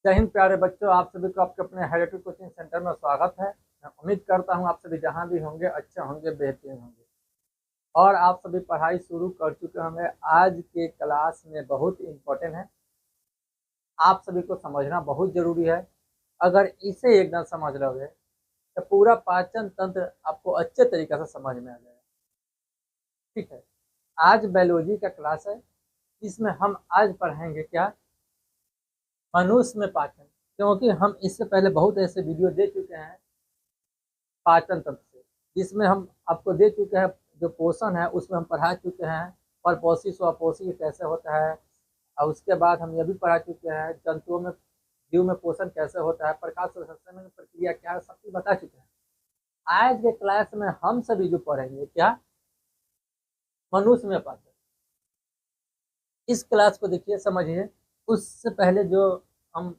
जय हिंद प्यारे बच्चों, आप सभी को आपके अपने हेरिटेज कोचिंग सेंटर में स्वागत है। मैं उम्मीद करता हूं आप सभी जहां भी होंगे अच्छे होंगे, बेहतरीन होंगे और आप सभी पढ़ाई शुरू कर चुके होंगे। आज के क्लास में बहुत इंपॉर्टेंट है, आप सभी को समझना बहुत जरूरी है। अगर इसे एकदम समझ लोगे तो पूरा पाचन तंत्र आपको अच्छे तरीके से समझ में आ जाएगा। ठीक है, आज बायोलॉजी का क्लास है, इसमें हम आज पढ़ेंगे क्या, मनुष्य में पाचन। क्योंकि हम इससे पहले बहुत ऐसे वीडियो दे चुके हैं पाचन तंत्र से, जिसमें हम आपको दे चुके हैं जो पोषण है उसमें हम पढ़ा चुके हैं परपोषी स्वपोषी कैसे होता है। और उसके बाद हम ये भी पढ़ा चुके हैं जंतुओं में जीव में पोषण कैसे होता है, प्रकाश संश्लेषण में प्रक्रिया क्या है, सब कुछ बता चुके हैं। आज के क्लास में हम सभी जो पढ़ेंगे क्या, मनुष्य में पाचन। इस क्लास को देखिए, समझिए। उससे पहले जो हम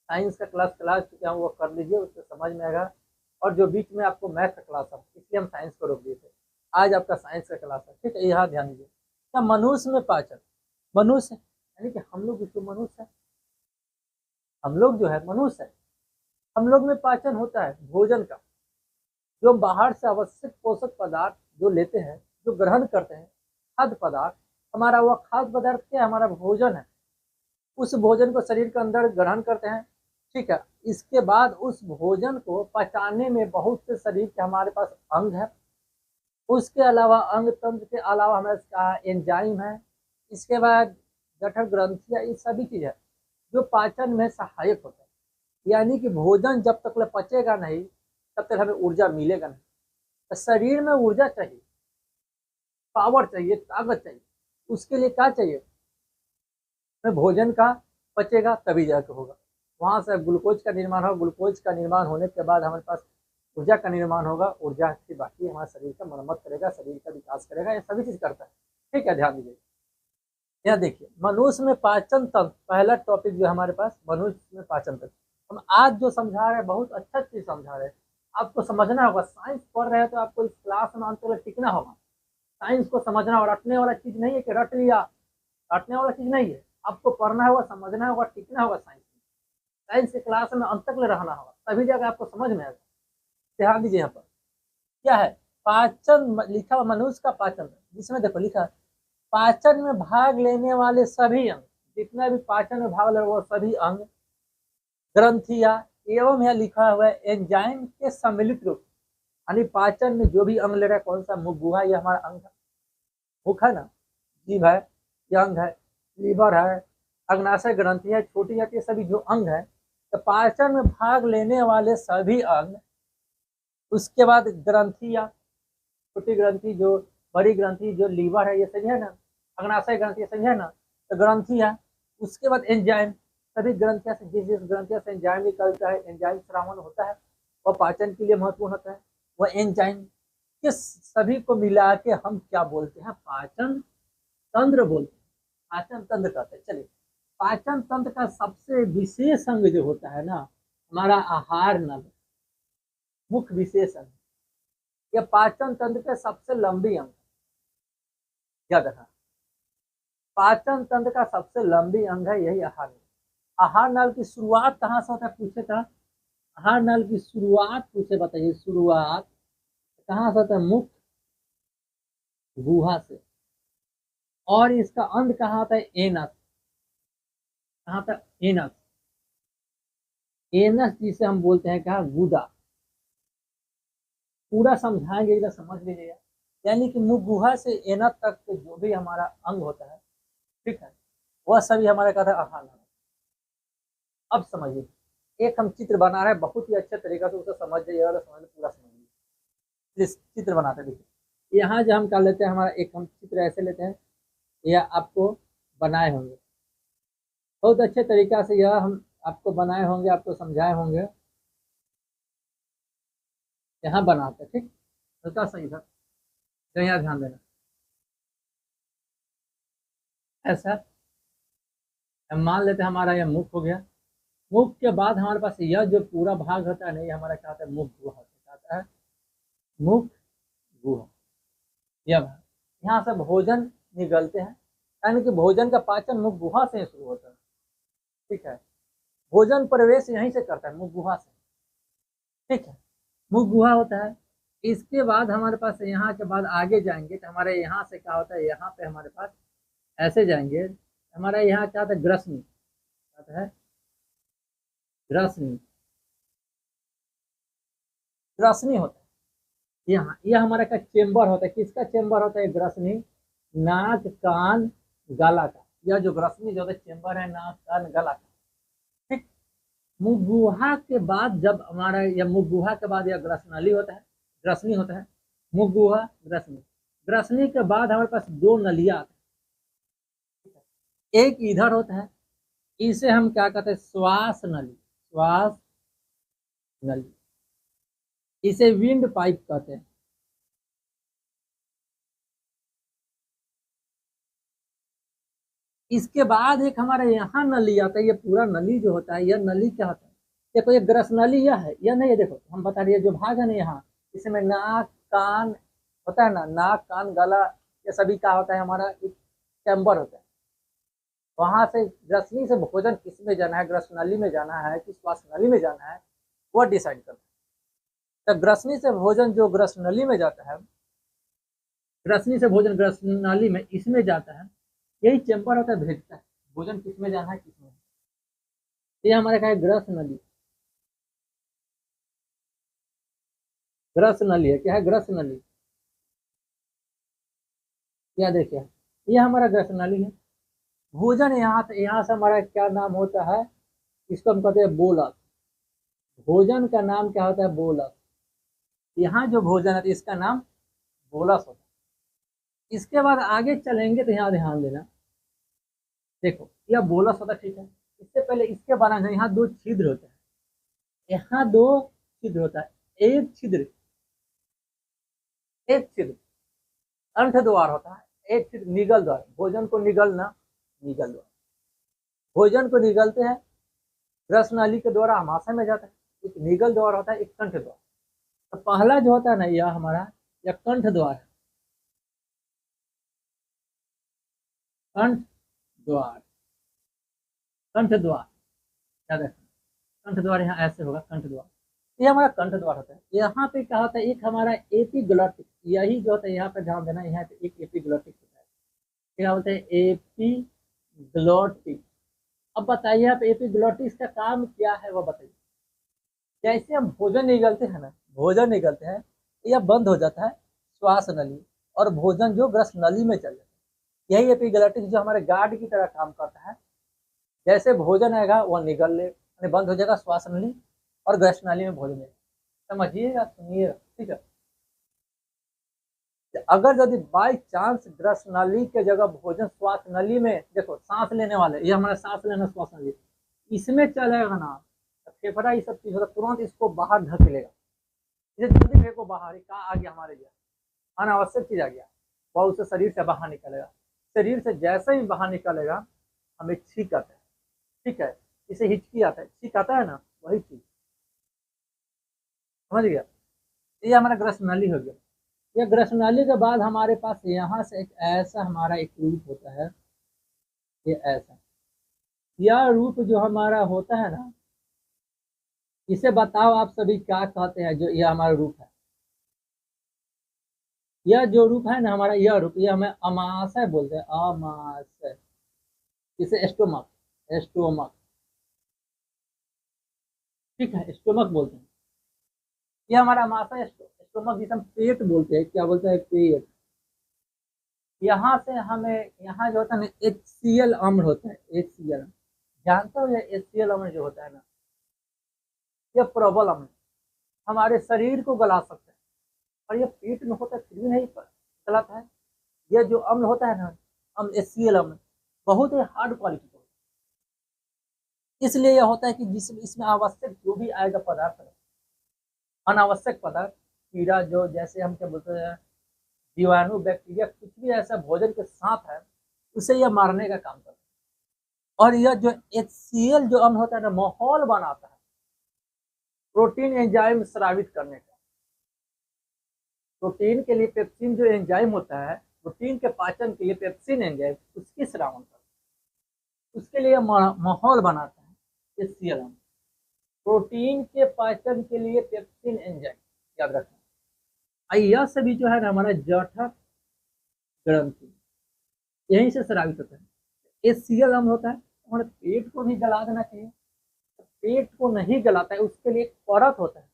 साइंस का क्लास चुके हैं वो कर लीजिए, उससे समझ में आएगा। और जो बीच में आपको मैथ का क्लास है, इसलिए हम साइंस को रोक दिए थे। आज आपका साइंस का क्लास है, ठीक है। यहाँ ध्यान दीजिए, क्या मनुष्य में पाचन, मनुष्य यानी कि हम लोग इसको मनुष्य है, हम लोग जो है मनुष्य है। हम लोग में पाचन होता है भोजन का, जो बाहर से आवश्यक पोषक पदार्थ जो लेते हैं, जो ग्रहण करते हैं, खाद्य पदार्थ। हमारा वह खाद्य पदार्थ क्या, हमारा भोजन है। उस भोजन को शरीर के अंदर ग्रहण करते हैं, ठीक है। इसके बाद उस भोजन को पचाने में बहुत से शरीर के हमारे पास अंग है। उसके अलावा अंग तंत्र के अलावा हमारे पास एंजाइम है। इसके बाद जठर ग्रंथियां, ये सभी चीज है जो पाचन में सहायक होता है। यानी कि भोजन जब तक पचेगा नहीं तब तक हमें ऊर्जा मिलेगा नहीं। तो शरीर में ऊर्जा चाहिए, पावर चाहिए, ताकत चाहिए। उसके लिए क्या चाहिए, भोजन का पचेगा तभी जाकर होगा। वहां से ग्लूकोज का निर्माण होगा, ग्लूकोज का निर्माण होने के बाद हमारे पास ऊर्जा का निर्माण होगा। ऊर्जा की बाकी हमारे शरीर का मरम्मत करेगा, शरीर का विकास करेगा, ये सभी चीज करता है। ठीक है, ध्यान दीजिए। यह देखिए, मनुष्य में पाचन तंत्र, पहला टॉपिक जो हमारे पास मनुष्य में पाचन तंत्र। हम आज जो समझा रहे हैं बहुत अच्छा चीज समझा रहे हैं, आपको समझना होगा। साइंस पढ़ रहे हैं तो आपको इस क्लास में अंत तक टिकना होगा। साइंस को समझना और रटने वाला चीज नहीं है कि रट लिया, रटने वाला चीज नहीं है। आपको पढ़ना होगा, समझना होगा, टिकना होगा। साइंस साइंस के क्लास में अंत तक रहना होगा, तभी जगह आपको समझ में आएगा। ध्यान दीजिए, यहाँ पर क्या है, पाचन लिखा हुआ, मनुष्य का पाचन, जिसमें देखो लिखा है पाचन में भाग लेने वाले सभी अंग, जितना भी पाचन में भाग ले वो सभी अंग, ग्रंथियां एवं यह लिखा हुआ है एंजाइम के सम्मिलित रूप। यानी पाचन में जो भी अंग ले रहा है, कौन सा, मुख गुहा, ये हमारा अंग है, मुख है ना, जीभ है, ये अंग है, लीवर है, अग्नाशय ग्रंथियां छोटी जाती है, सभी जो अंग है। तो पाचन में भाग लेने वाले सभी अंग, उसके बाद ग्रंथियां, छोटी ग्रंथि जो, बड़ी ग्रंथि जो लीवर है, ये सही है ना, अग्नाशय ग्रंथि सही है ना, तो ग्रंथियां। उसके बाद एंजाइम, सभी ग्रंथियां से जिस जिस ग्रंथियां से एंजाइम निकलता है, एंजाइम श्रावण होता है, वह पाचन के लिए महत्वपूर्ण होता है। वह एंजाइम के सभी को मिला के हम क्या बोलते हैं, पाचन तंत्र बोलते हैं, पाचन तंत्र कहते हैं। चलिए, पाचन तंत्र का सबसे विशेष अंग जो होता है ना, हमारा आहार नल, मुख्य विशेष अंग। यह पाचन तंत्र के सबसे लंबी अंग, याद रखना। पाचन तंत्र का सबसे लंबी अंग है यही आहार नल। आहार नल की शुरुआत कहाँ से होता है पूछे था, आहार नल की शुरुआत पूछे, बताइए शुरुआत कहाँ से होता है, मुख गुहा से। और इसका अंत कहाँ आता है, एनस, कहाँ था, एनस। एनस जिसे हम बोलते हैं क्या, गुदा। पूरा समझाएंगे, इधर समझ लीजिएगा। यानी कि मुख गुहा से एनस तक जो भी हमारा अंग होता है, ठीक है, वह सभी हमारे कहता है आहार नल। अब समझिए, एक हम चित्र बना रहे हैं, बहुत ही अच्छे तरीके से उसे समझ जाइएगा तो समझ पूरा समझिए। चित्र बनाते हैं, देखिए यहाँ जो हम कर लेते हैं, हमारा एक हम चित्र ऐसे लेते हैं, यह आपको बनाए होंगे बहुत अच्छे तरीका से, यह हम आपको बनाए होंगे, आपको समझाए होंगे। यहाँ बनाते हैं, ठीक, हल्का सही था, तो यहाँ ध्यान देना। ऐसा हम मान लेते हैं, हमारा यह मुख हो गया। मुख के बाद हमारे पास यह जो पूरा भाग होता है ना, ये हमारा क्या होता है, मुख गुहा होता है, मुख गुहा। यह भाग, यहाँ से भोजन निगलते हैं, यानी कि भोजन का पाचन मुख गुहा से शुरू होता है, ठीक है। भोजन प्रवेश यहीं से करता है, मुख गुहा से। ठीक है, मुख गुहा होता है। इसके बाद हमारे पास यहाँ के बाद आगे जाएंगे तो हमारे यहाँ से क्या होता है, यहाँ पे हमारे पास ऐसे जाएंगे, हमारा यहाँ क्या होता है, ग्रसनी आता है, ग्रसनी, ग्रसनी होता है यहाँ। यह हमारा का चेम्बर होता है, किसका चेम्बर होता है, ग्रसनी, नाक कान गला का। यह जो ग्रसनी जो होता है चेम्बर है नाक कान गला का। ठीक, मुख गुहा के बाद जब हमारा यह मुख गुहा के बाद यह ग्रसनाली होता है, ग्रसनी होता है, मुख गुहा ग्रसनी। ग्रसनी के बाद हमारे पास दो नलियाँ आते हैं, एक इधर होता है, इसे हम क्या कहते हैं, श्वास नली, श्वास नली, इसे विंड पाइप कहते हैं। इसके बाद एक हमारे यहाँ नली आता है, ये पूरा नली जो होता है, यह नली क्या होता है, देखो ये ग्रस नली यह है, यह नहीं है, देखो हम बता रही है जो भाग है ना यहाँ, इसमें नाक कान होता है ना, नाक कान गला, ये सभी का होता है हमारा एक चैम्बर होता है। वहां से ग्रसनी से भोजन किस में जाना है, ग्रस नली में जाना है कि श्वास नली में जाना है, वो डिसाइड करता है। तो ग्रसनी से भोजन जो ग्रस नली में जाता है, ग्रसनी से भोजन ग्रस नाली में इसमें जाता है, यही चैम्बर होता है, भेजता है भोजन किस में जाना है किस में। ये हमारे क्या है, ग्रस नली, ग्रस नली है, क्या है, ग्रस नली। क्या देखिए, ये हमारा ग्रस नली है। भोजन यहाँ से हमारा क्या नाम होता है, इसको हम कहते हैं बोलक। भोजन का नाम क्या होता है, बोलक। यहाँ जो भोजन है इसका नाम बोलस होता है। इसके बाद आगे चलेंगे तो यहाँ ध्यान देना, देखो यह बोलस होता है, ठीक है। इससे पहले इसके बारे में, यहाँ दो छिद्र होता है, यहाँ दो छिद्र होता है, एक छिद्र, एक छिद्र अंठ द्वार होता है, एक छिद्र निगल द्वार, भोजन को निगलना, निगल द्वार, भोजन को निगलते हैं रस नाली के द्वारा आमाशय में जाता है। एक निगल द्वार होता है, एक कंठ द्वार। तो पहला जो होता है ना, यह हमारा यह कंठ द्वार है, कंठ द्वार, कंठ द्वार, याद रखना कंठ द्वार, यहाँ ऐसे होगा कंठ द्वार, ये हमारा कंठ द्वार होता है। यहाँ पे क्या होता है, एक हमारा एपिग्लॉटिक, यही जो होता है यहाँ पे ध्यान देना, यहाँ पे एक एपिग्लॉटिक होता है, क्या बोलते हैं, एपिग्लॉटिक। अब बताइए आप एपिग्लॉटिक्स का काम क्या है वो बताइए। जैसे हम भोजन निगलते हैं ना, भोजन निगलते हैं, यह बंद हो जाता है श्वास नली, और भोजन जो ग्रस नली में चल जाता है। यही एपिग्लॉटिक्स जो हमारे गार्ड की तरह काम करता है। जैसे भोजन आएगा वह निगल ले, बंद हो जाएगा श्वास नली, और ग्रस नली में भोजन जाएगा। समझिएगा, सुनिएगा, ठीक है। अगर यदि बाई चांस ग्रस नली के जगह भोजन श्वास नली में, देखो सांस लेने वाले, ये हमारा सांस लेना श्वास नली, इसमें चलेगा ना, फेफड़ा ये सब चीज होता, तुरंत इसको बाहर धकेलेगा, इसे जल्दी फेंको बाहर, क्या आ गया हमारे लिए, अनावश्यक चीज आ गया, वह उसे शरीर से बाहर निकलेगा। शरीर से जैसे ही बाहर निकलेगा हमें छींक आता है, ठीक है, इसे हिचकी आता है, छींक आता है ना, वही चीज, समझ गया। ये हमारा ग्रस नाली हो गया। यह ग्रस नाली के बाद हमारे पास यहाँ से एक ऐसा हमारा एक रूप होता है, ये ऐसा, यह रूप जो हमारा होता है ना, इसे बताओ आप सभी क्या कहते हैं, जो यह हमारा रूप है, यह जो रूप है ना हमारा, यह रूप, यह हमें अमाशय बोलते हैं, अमाशय, इसे स्टोमक, स्टोमक, ठीक है, स्टोमक बोलते हैं। यह हमारा अमाशय, स्टोमक जिसे हम पेट बोलते हैं, क्या बोलते हैं, पेट। यहाँ से हमें, यहाँ जो होता है ना HCl अम्ल होता है, HCl, जानते हो ये HCl अम्ल जो होता है ना, यह प्रबल अम्ल हमारे शरीर को गला सकता है, और यह पेट में होता है फिर भी नहीं गलाता है। यह जो अम्ल होता है ना, अम्ल HCl अम्ल, बहुत ही हार्ड क्वालिटी का, इसलिए यह होता है कि जिसमें इसमें आवश्यक जो भी आएगा पदार्थ है, अनावश्यक पदार्थ, कीड़ा जो, जैसे हम क्या बोलते हैं, जीवाणु बैक्टीरिया, कुछ भी ऐसा भोजन के साथ है उसे यह मारने का काम करता है। और यह जो HCl जो अम्ल होता है ना, माहौल बनाता है प्रोटीन एंजाइम स्रावित करने का। प्रोटीन के लिए पेप्सिन जो एंजाइम होता है, प्रोटीन के पाचन के लिए पेप्सिन एंजाइम, उसकी श्रावण करता है, उसके लिए माहौल बनाता है। HCl अम्ल। प्रोटीन के पाचन के लिए पेप्सिन एंजाइम याद रखना। यह सभी जो है ना हमारा जठर ग्रंथि यहीं से स्रावित होता है। HCl अम्ल होता है हमारे पेट को भी गला देना चाहिए, पेट को नहीं गलाता है उसके लिए एक परत होता है,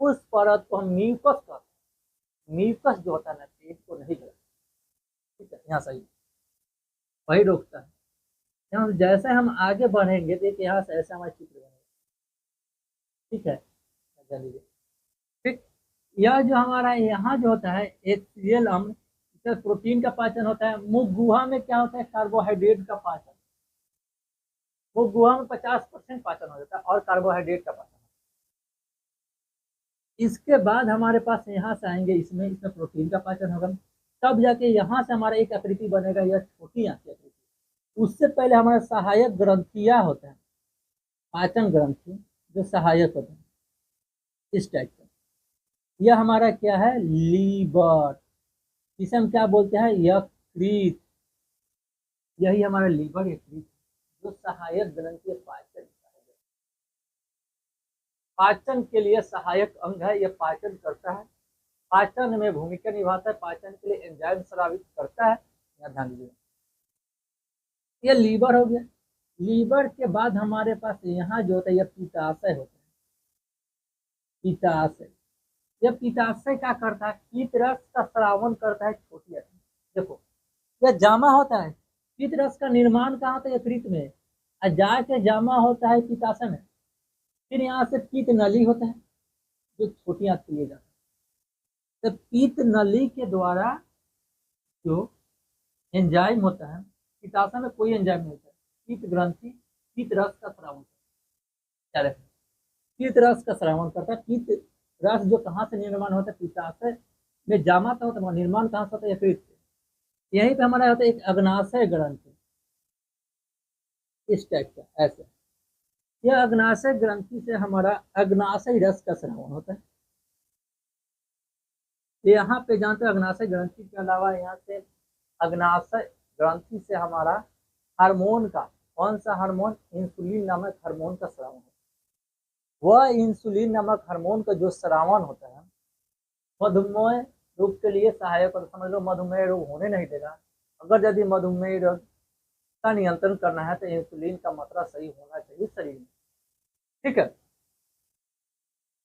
उस परत को हम म्यूकस कहते हैं। म्यूकस जो होता है ना पेट को नहीं गलाता, ठीक है, यहाँ सही वही रोकता है। यहाँ जैसे हम आगे बढ़ेंगे देखिए यहाँ से ऐसा हमारा चित्र बनेगा, ठीक है, चलिए ठीक। यह जो हमारा यहाँ जो होता है HCl अम्ल, प्रोटीन का पाचन होता है। मुख गुहा में क्या होता है, कार्बोहाइड्रेट का पाचन। मुख गुहा में 50% पाचन हो जाता है और कार्बोहाइड्रेट का पाचन। इसके बाद हमारे पास यहाँ से आएंगे, इसमें प्रोटीन का पाचन होगा, तब जाके यहाँ से हमारा एक आकृति बनेगा, यह छोटी आंत की आकृति। उससे पहले हमारे सहायक ग्रंथियां होते हैं, पाचन ग्रंथि जो सहायक होते हैं इस टाइप का। यह हमारा क्या है, लीवर, इसे हम क्या बोलते हैं, यकृत। यही हमारा लीवर यकृत जो सहायक ग्रंथि पाचन पाचन के लिए सहायक अंग है। यह पाचन करता है, पाचन में भूमिका निभाता है, पाचन के लिए एंजाइम स्रावित करता है। यहाँ ध्यान दीजिए, ये लीवर हो गया। लीवर के बाद हमारे पास यहाँ जो होता है यह पित्ताशय होता है। पित्ताशय, यह पित्ताशय क्या करता है, पित्त रस का स्रावन करता है छोटी आंत। देखो यह जामा होता है, पित्त रस का निर्माण कहाँ होता है, यकृत में, और जाके जामा होता है पित्ताशय में। फिर यहाँ से पित्त नली होता है जो छोटी आंत के लिए जाता है। तो पित्त नली के द्वारा जो एंजाइम होता है, पित्ताशय में कोई एंजाइम नहीं होता है, पित्त ग्रंथि पित्त रस का स्रावन करता है। पित्त रस का स्रावन करता है। पित्त रस जो कहाँ से निर्माण होता है, पित्ताशय में जामा का होता है, निर्माण कहाँ से होता है, यकृत से। यहीं पे हमारा होता है एक अग्नाशय ग्रंथि, इस टाइप का, ऐसे। यह अग्नाशय ग्रंथि से हमारा अग्नाशय रस का स्रावन होता है। यहाँ पे जानते हैं अग्नाशय ग्रंथि के अलावा यहाँ से अग्नाशय ग्रंथि से हमारा हार्मोन का, कौन सा हार्मोन, इंसुलिन नामक हार्मोन का स्रावन होता है। वह इंसुलिन नामक हार्मोन का जो स्रावन होता है मधुमेह रोग के लिए सहायक होता है। समझ लो मधुमेह रोग होने नहीं देगा। अगर यदि मधुमेह रोग का नियंत्रण करना है तो इंसुलिन का मात्रा सही होना चाहिए शरीर में, ठीक है।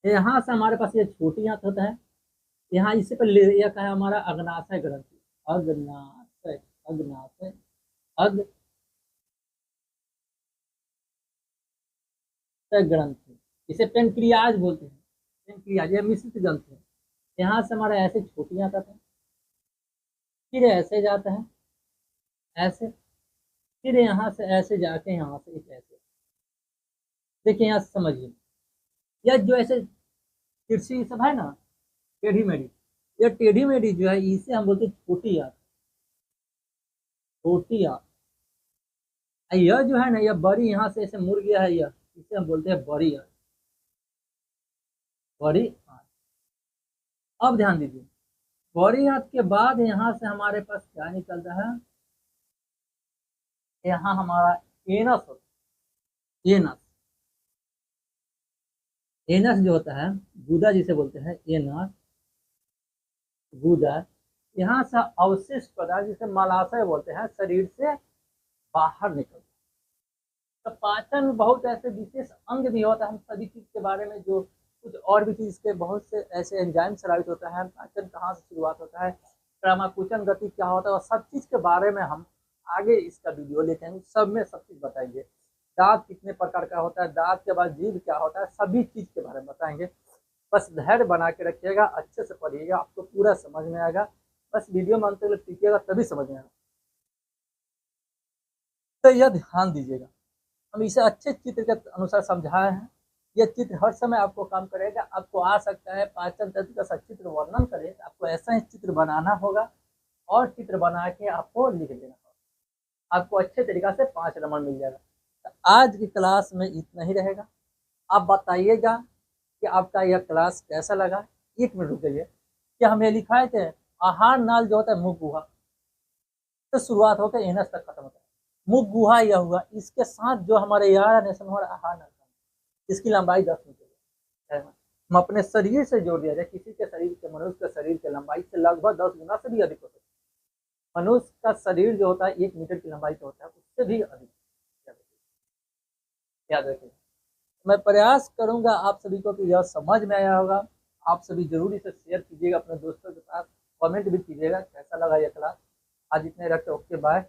यहाँ से हमारे पास ये छोटी आंत होता है। यहाँ इससे पहले यह कहा हमारा अग्नाशय ग्रंथि, अग्नाशय अग्नाशय अग्नाशय ग्रंथि, इसे पेनक्रियाज बोलते हैं। पेनक्रियाज यह मिश्रित ग्रंथि है। यहाँ से हमारा ऐसे छोटी आंत आता है, फिर ऐसे जाता है ऐसे, फिर यहाँ से ऐसे जाके यहाँ से एक ऐसे। देखिए यहाँ से समझिए, यह जो ऐसे तिरछी सब है ना, टेढ़ी मेढ़ी, यह टेढ़ी मेढ़ी जो है इसे हम बोलते हैं छोटी आंत, छोटी आंत। यह जो है ना यह बड़ी, यहाँ से ऐसे मुड़ गया है, यह इसे हम बोलते हैं बड़ी आंत, बड़ी आंत। अब ध्यान दीजिए, बड़ी आंत के बाद यहाँ से हमारे पास क्या निकलता है, यहाँ हमारा एनस होता है। एनस, एनस जो होता है, गुदा जिसे बोलते हैं, एनस गुदा। यहाँ से अवशिष्ट पदार्थ जिसे मलाशय बोलते हैं शरीर से बाहर निकलता है। तो पाचन बहुत ऐसे विशेष अंग भी होता है, हम सभी चीज के बारे में जो कुछ और भी चीज के बहुत से ऐसे एंजाइम स्रावित होता है, पाचन कहाँ से शुरुआत होता है, क्रमाकुचन गति क्या होता है, और सब चीज के बारे में हम आगे इसका वीडियो लेते हैं, सब में सब चीज बताएंगे। दांत कितने प्रकार का होता है, दांत के बाद जीभ क्या होता है, सभी चीज के बारे में बताएंगे। बस धैर्य बना के रखिएगा, अच्छे से पढ़िएगा, आपको पूरा समझ में आएगा। बस वीडियो में अंत तक टिकिएगा तभी समझ में आएगा। तो यह ध्यान दीजिएगा, हम इसे अच्छे चित्र के अनुसार समझाए हैं। यह चित्र हर समय आपको काम करेगा। आपको आ सकता है पाचन तंत्र का सचित्र वर्णन करे, आपको ऐसा ही चित्र बनाना होगा और चित्र बना के आपको लिख देना होगा। आपको अच्छे तरीका से 5 नंबर मिल जाएगा। तो आज की क्लास में इतना ही रहेगा। आप बताइएगा कि आपका यह क्लास कैसा लगा। 1 मिनट रुक जाइए, क्या हमें लिखाए थे आहार नाल जो होता है मुख गुहा तो शुरुआत होकर एनस तक खत्म होता है। मुख गुहा यह हुआ, इसके साथ जो हमारे यार नेशन और आहार नशा, इसकी लंबाई 10 मीटर है। हम अपने शरीर से जोड़ दिया जाए, किसी के शरीर के, मनुष्य के शरीर के लंबाई से लगभग 10 गुना से भी अधिक होता है। मनुष्य का शरीर जो होता है 1 मीटर की लंबाई का होता है, उससे भी अधिक। याद रखिए, मैं प्रयास करूंगा आप सभी को कि यह समझ में आया होगा। आप सभी जरूर इसे शेयर कीजिएगा अपने दोस्तों के साथ, कमेंट भी कीजिएगा कैसा लगा यह क्लास। आज इतने रखते, ओके बाय।